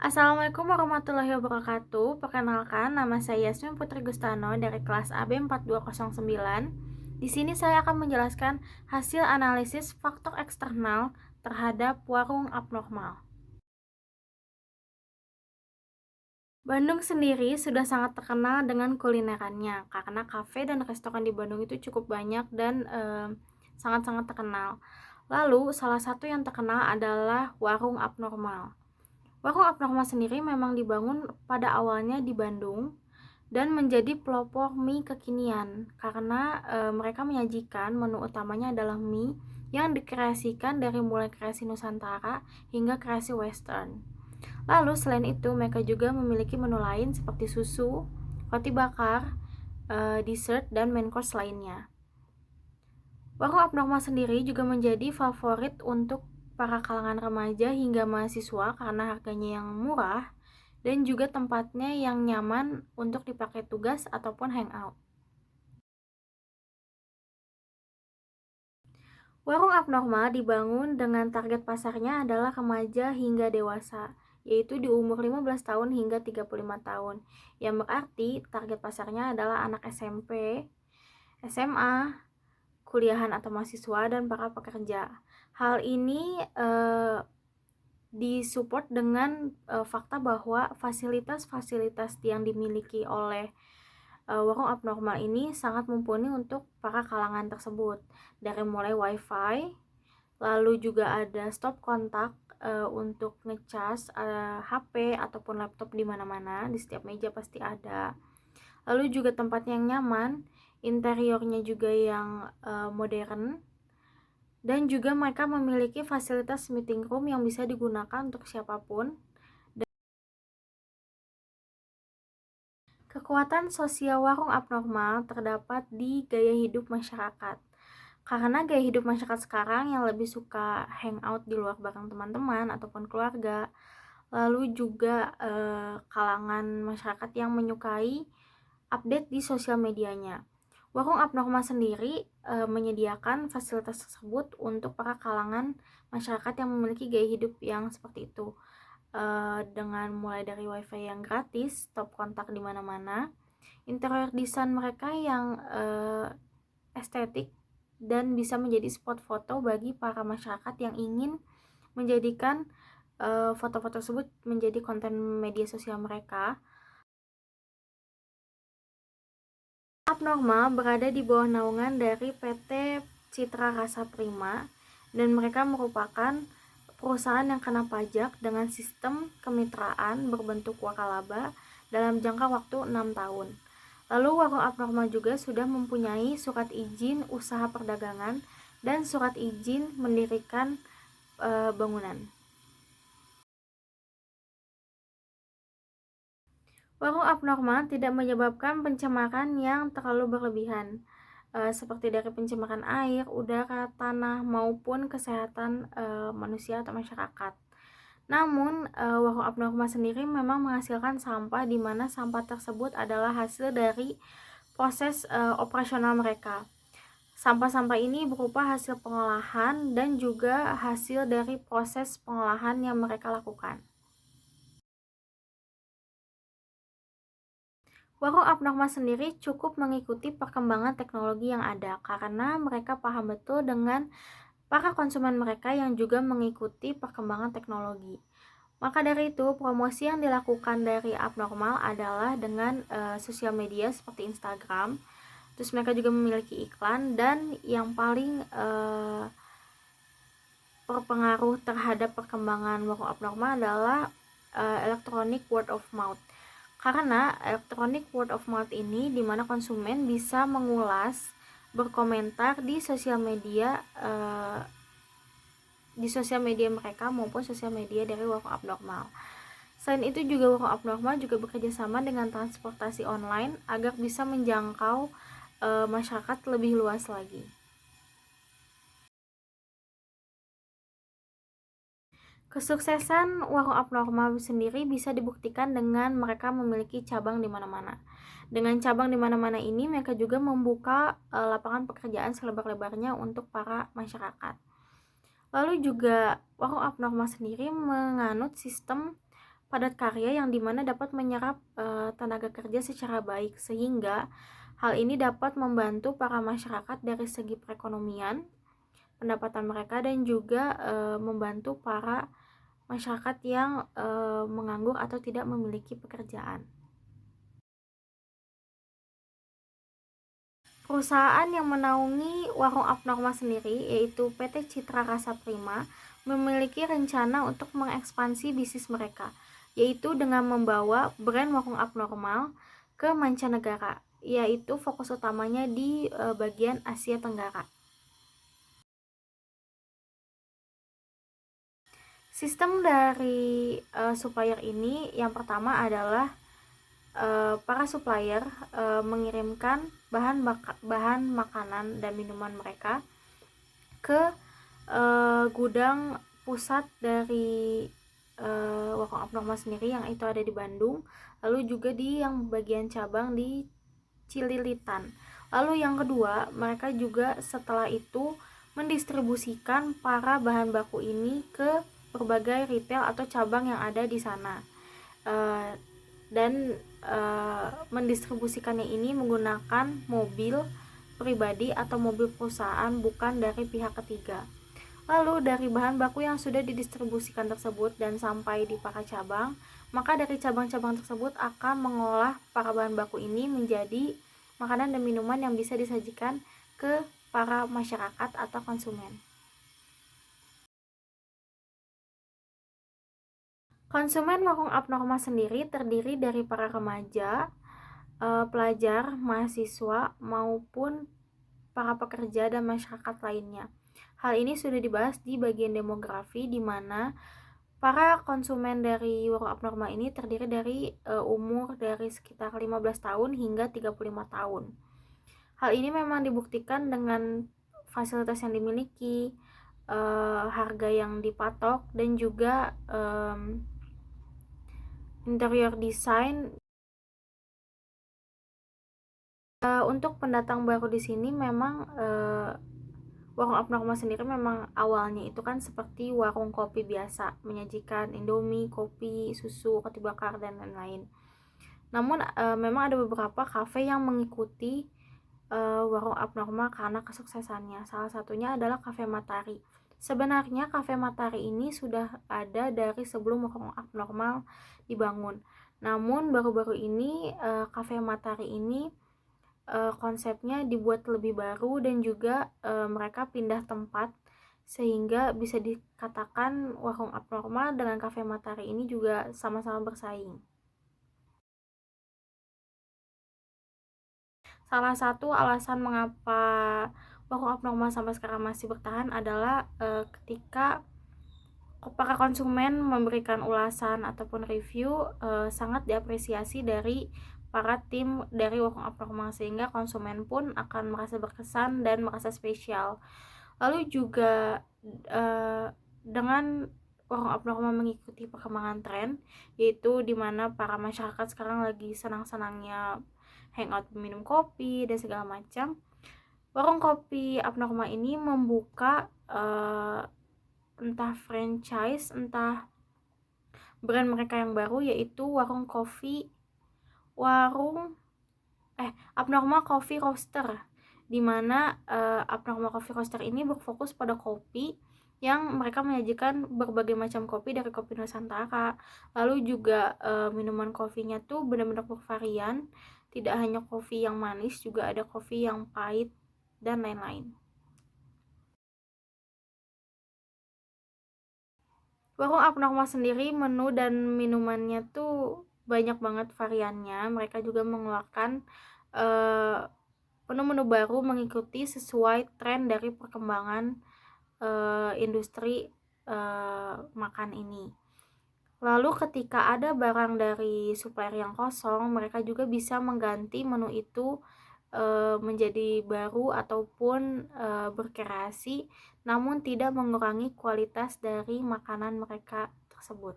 Assalamualaikum warahmatullahi wabarakatuh. Perkenalkan, nama saya Yasmin Putri Gustano dari kelas AB4209. Di sini saya akan menjelaskan hasil analisis faktor eksternal terhadap warung abnormal. Bandung sendiri sudah sangat terkenal dengan kulinerannya karena kafe dan restoran di Bandung itu cukup banyak dan sangat-sangat terkenal. Lalu salah satu yang terkenal adalah warung abnormal. Warung abnormal sendiri memang dibangun pada awalnya di Bandung dan menjadi pelopor mie kekinian karena mereka menyajikan menu utamanya adalah mie yang dikreasikan dari mulai kreasi Nusantara hingga kreasi Western. Lalu selain itu mereka juga memiliki menu lain seperti susu, roti bakar, dessert, dan main course lainnya. Warung abnormal sendiri juga menjadi favorit untuk para kalangan remaja hingga mahasiswa karena harganya yang murah dan juga tempatnya yang nyaman untuk dipakai tugas ataupun hangout. Warung abnormal dibangun dengan target pasarnya adalah remaja hingga dewasa, yaitu di umur 15 tahun hingga 35 tahun. Yang berarti target pasarnya adalah anak SMP, SMA, kuliahan atau mahasiswa, dan para pekerja. Hal ini disupport dengan fakta bahwa fasilitas-fasilitas yang dimiliki oleh warung abnormal ini sangat mumpuni untuk para kalangan tersebut, dari mulai wifi, lalu juga ada stop kontak untuk ngecas HP ataupun laptop di mana-mana, di setiap meja pasti ada. Lalu juga tempatnya yang nyaman, interiornya juga yang modern, dan juga mereka memiliki fasilitas meeting room yang bisa digunakan untuk siapapun. Kekuatan sosial warung abnormal terdapat di gaya hidup masyarakat. Karena gaya hidup masyarakat sekarang yang lebih suka hangout di luar bareng teman-teman ataupun keluarga, lalu juga kalangan masyarakat yang menyukai update di sosial medianya. Warung abnormal sendiri menyediakan fasilitas tersebut untuk para kalangan masyarakat yang memiliki gaya hidup yang seperti itu. Dengan mulai dari wifi yang gratis, stop kontak di mana-mana, interior desain mereka yang estetik dan bisa menjadi spot foto bagi para masyarakat yang ingin menjadikan foto-foto tersebut menjadi konten media sosial mereka. Abnormal berada di bawah naungan dari PT Citra Rasa Prima dan mereka merupakan perusahaan yang kena pajak dengan sistem kemitraan berbentuk waralaba dalam jangka waktu 6 tahun. Lalu warung abnormal juga sudah mempunyai surat izin usaha perdagangan dan surat izin mendirikan bangunan. Warung abnormal tidak menyebabkan pencemaran yang terlalu berlebihan, seperti dari pencemaran air, udara, tanah, maupun kesehatan manusia atau masyarakat. Namun, warung abnormal sendiri memang menghasilkan sampah di mana sampah tersebut adalah hasil dari proses operasional mereka. Sampah-sampah ini berupa hasil pengolahan dan juga hasil dari proses pengolahan yang mereka lakukan. Warung abnormal sendiri cukup mengikuti perkembangan teknologi yang ada karena mereka paham betul dengan para konsumen mereka yang juga mengikuti perkembangan teknologi. Maka dari itu, promosi yang dilakukan dari abnormal adalah dengan sosial media seperti Instagram. Terus mereka juga memiliki iklan, dan yang paling berpengaruh terhadap perkembangan warung abnormal adalah electronic word of mouth. Karena electronic word of mouth ini dimana konsumen bisa mengulas, berkomentar di sosial media mereka maupun sosial media dari warung abnormal. Selain itu juga warung abnormal juga bekerja sama dengan transportasi online agar bisa menjangkau masyarakat lebih luas lagi. Kesuksesan warung abnormal sendiri bisa dibuktikan dengan mereka memiliki cabang di mana-mana. Dengan cabang di mana-mana ini, mereka juga membuka lapangan pekerjaan selebar-lebarnya untuk para masyarakat. Lalu juga warung abnormal sendiri menganut sistem padat karya yang dimana dapat menyerap tenaga kerja secara baik, sehingga hal ini dapat membantu para masyarakat dari segi perekonomian, pendapatan mereka, dan juga membantu para masyarakat yang menganggur atau tidak memiliki pekerjaan. Perusahaan yang menaungi warung abnormal sendiri, yaitu PT Citra Rasa Prima, memiliki rencana untuk mengekspansi bisnis mereka, yaitu dengan membawa brand warung abnormal ke mancanegara, yaitu fokus utamanya di bagian Asia Tenggara. Sistem dari supplier ini yang pertama adalah para supplier mengirimkan bahan makanan dan minuman mereka ke gudang pusat dari warung abnormal sendiri yang itu ada di Bandung, lalu juga di yang bagian cabang di Cililitan. Lalu yang kedua, mereka juga setelah itu mendistribusikan para bahan baku ini ke berbagai retail atau cabang yang ada di sana. Dan mendistribusikannya ini menggunakan mobil pribadi atau mobil perusahaan, bukan dari pihak ketiga. Lalu dari bahan baku yang sudah didistribusikan tersebut dan sampai di para cabang, maka dari cabang-cabang tersebut akan mengolah para bahan baku ini menjadi makanan dan minuman yang bisa disajikan ke para masyarakat atau konsumen. Konsumen warung abnormal sendiri terdiri dari para remaja, pelajar, mahasiswa, maupun para pekerja dan masyarakat lainnya. Hal ini sudah dibahas di bagian demografi, di mana para konsumen dari warung abnormal ini terdiri dari umur dari sekitar 15 tahun hingga 35 tahun. Hal ini memang dibuktikan dengan fasilitas yang dimiliki, harga yang dipatok, dan juga interior design. Untuk pendatang baru di sini memang warung abnormal sendiri memang awalnya itu kan seperti warung kopi biasa, menyajikan indomie, kopi, susu, roti bakar, dan lain-lain. Namun memang ada beberapa kafe yang mengikuti warung abnormal karena kesuksesannya. Salah satunya adalah Cafe Matahari. Sebenarnya Cafe Matahari ini sudah ada dari sebelum warung abnormal dibangun. Namun baru-baru ini Cafe Matahari ini konsepnya dibuat lebih baru, dan juga mereka pindah tempat, sehingga bisa dikatakan warung abnormal dengan Cafe Matahari ini juga sama-sama bersaing. Salah satu alasan mengapa warung abnormal sampai sekarang masih bertahan adalah ketika para konsumen memberikan ulasan ataupun review sangat diapresiasi dari para tim dari warung abnormal, sehingga konsumen pun akan merasa berkesan dan merasa spesial. Lalu juga dengan warung abnormal mengikuti perkembangan tren, yaitu dimana para masyarakat sekarang lagi senang-senangnya hangout minum kopi dan segala macam. Warung kopi abnormal ini membuka entah franchise, entah brand mereka yang baru, yaitu Abnormal Coffee Roaster, di mana Abnormal Coffee Roaster ini berfokus pada kopi yang mereka menyajikan berbagai macam kopi dari kopi Nusantara. Lalu juga minuman kopinya tuh benar-benar bervarian, tidak hanya kopi yang manis, juga ada kopi yang pahit dan lain-lain. Warung abnormal sendiri menu dan minumannya tuh banyak banget variannya. Mereka juga mengeluarkan menu-menu baru mengikuti sesuai tren dari perkembangan industri makan ini. Lalu ketika ada barang dari supplier yang kosong, mereka juga bisa mengganti menu itu menjadi baru ataupun berkreasi, namun tidak mengurangi kualitas dari makanan mereka tersebut.